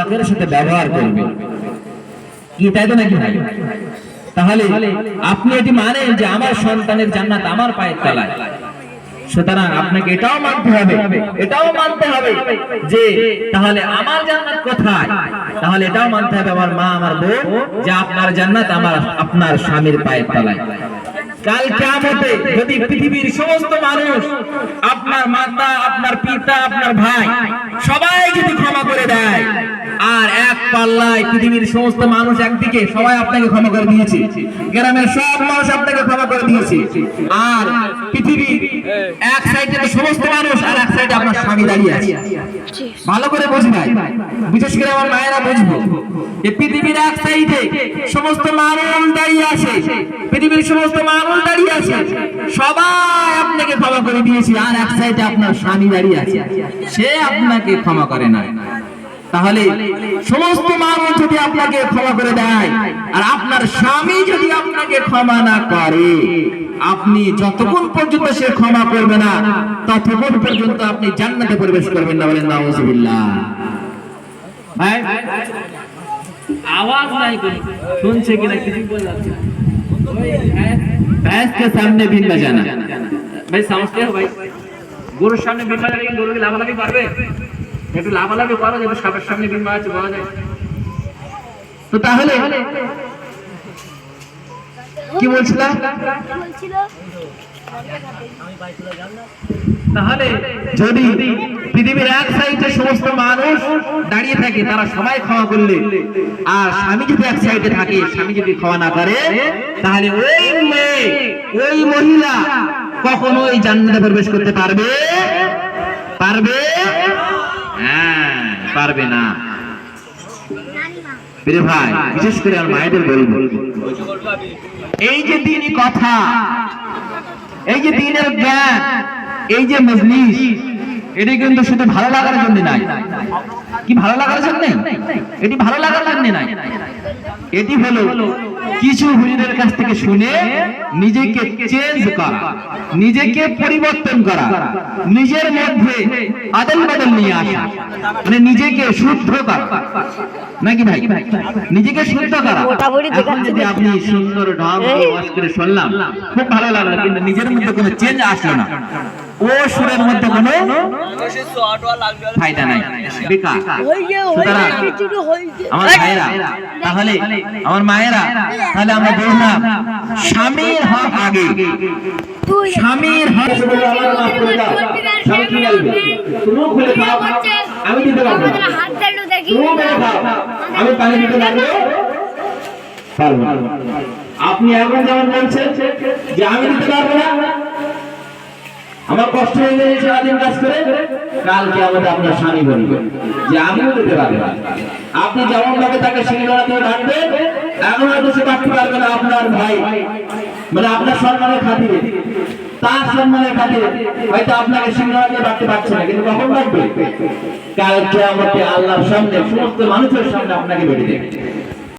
আখলাকের সাথে ব্যবহার করবে। কি তাই তো নাকি ভাই? তাহলে আপনি এটি মানেন যে আমার সন্তানের জান্নাত আমার পায়ের তলায়। সুতরাং আপনাকে এটাও মানতে হবে যে তাহলে আমার জান্নাত কোথায়? তাহলে এটাও মানতে হবে আমার মা আমার বোন যে আপনার জান্নাত আপনার স্বামীর পায়ের তলায়। কাল কিয়ামতে যদি পৃথিবীর সমস্ত মানুষ আপনার মাতা আপনার পিতা আপনার ভাই সবাই যদি ক্ষমা করে দেয়, আর এক পাল্লায় পৃথিবীর সমস্ত মানুষ একদিকে সবাই আপনাকে ক্ষমা করে দিয়েছে, গ্রামের সব মানুষ আপনাকে ক্ষমা করে দিয়েছে, আর পৃথিবীর এক সাইডে সমস্ত মানুষ আর এক সাইডে আপনার স্বামী দাঁড়িয়ে আছে। ভালো করে বুঝি ভাই, বিশেষ করে আমার মায়েরা বুঝবো যে পৃথিবীর এক সাইডে সমস্ত মানুষ দাঁড়িয়ে আছে, পৃথিবীর সমস্ত মানুষ দাঁড়িয়ে আছে, সবাই আপনাকে ক্ষমা করে দিয়েছে, আর এক সাইডে আপনার স্বামী দাঁড়িয়ে আছে, সে আপনাকে ক্ষমা করে না। তাহলে সমস্ত মানুষ যদি আপনাকে ক্ষমা করে দেয় আর আপনার স্বামী যদি আপনাকে ক্ষমা না করে, আপনি যতক্ষণ পর্যন্ত সে ক্ষমা করবে না ততক্ষণ পর্যন্ত আপনি জান্নাতে প্রবেশ করবেন না। বলেন নাউজুবিল্লাহ। ভাই आवाज नहीं कोई শুনছে কিনা কিছু বলা যাচ্ছে না। भैंस के सामने बीन बजाना, भाई समझते हो भाई? গরুর সামনে बीन বাজালে গরু কি লাফালাফি পারবে? একটু লাফালাফি করো যেন সাপের সামনে बीन বাজাচ্ছে বলা যায়। তো তাহলে কি বলছিলাম? তাহলে যদি পৃথিবীর এক সাইডে সমস্ত মানুষ দাঁড়িয়ে থাকে তারা সবাই ক্ষমা করলে, আর স্বামী যদি এক সাইডে থাকে, স্বামী যদি ক্ষমা না করে, তাহলে ওই মেয়ে ওই মহিলা কখনোই জান্নাতে প্রবেশ করতে পারবে? হ্যাঁ, পারবে না। প্রিয় ভাই, বিশেষ করে আমার মায়েদের বলবো, এই যে দ্বীনি কথা, এই যে দ্বীনের জ্ঞান, এই যে মজলিস, এটি কিন্তু শুধু ভালো লাগার জন্য নাই। কি ভালো লাগার জন্য? এটি ভালো লাগার জন্য নাই। এটি হলো কিছু হুজুরের কাছ থেকে শুনে নিজেকে চেঞ্জ করা, নিজেকে পরিবর্তন করা, নিজের মধ্যে আদল বদল নিয়ে আসা, মানে নিজেকে শুদ্ধ করা, নাকি ভাই? নিজেকে শুদ্ধ করা। এখন যদি আপনি সুন্দর ঢং করে শুনলাম, খুব ভালো লাগলো, কিন্তু নিজের মধ্যে কোনো চেঞ্জ আসলো না, ও সুরের মধ্যে কোনো ফায়দা নাই, বেকার। সুতরাং আমার ভাইয়েরা, তাহলে আমার মায়েরা, তাহলে আমরা বললাম স্বামীর হক আগে, স্বামীর হক। আমি দিতে পারবো, আমি পানি দিতে পারবো। আপনি এখন যেমন বলছেন যে আমি দিতে পারবো না, আমার কষ্ট হয়ে গেছে সারাদিন কাজ করে, কালকে আমাদের আপনার স্বামী বলবে যে আমিও দিতে পারবো না। আপনি যেমন ভাবে তাকে সিংহরা দিয়ে ডাকবেন, এখন হয়তো সে ডাকতে পারবে না আপনার ভাই, মানে আপনার সম্মানের খাতিরে, তার সম্মানের খাতিরে হয়তো আপনাকে সিংহরা দিয়ে ডাকতে পারছে না, কিন্তু কখন ডাকবে? কালকে আমাকে আল্লাহর সামনে, সমস্ত মানুষের সামনে আপনাকে বেঁধে দেবে।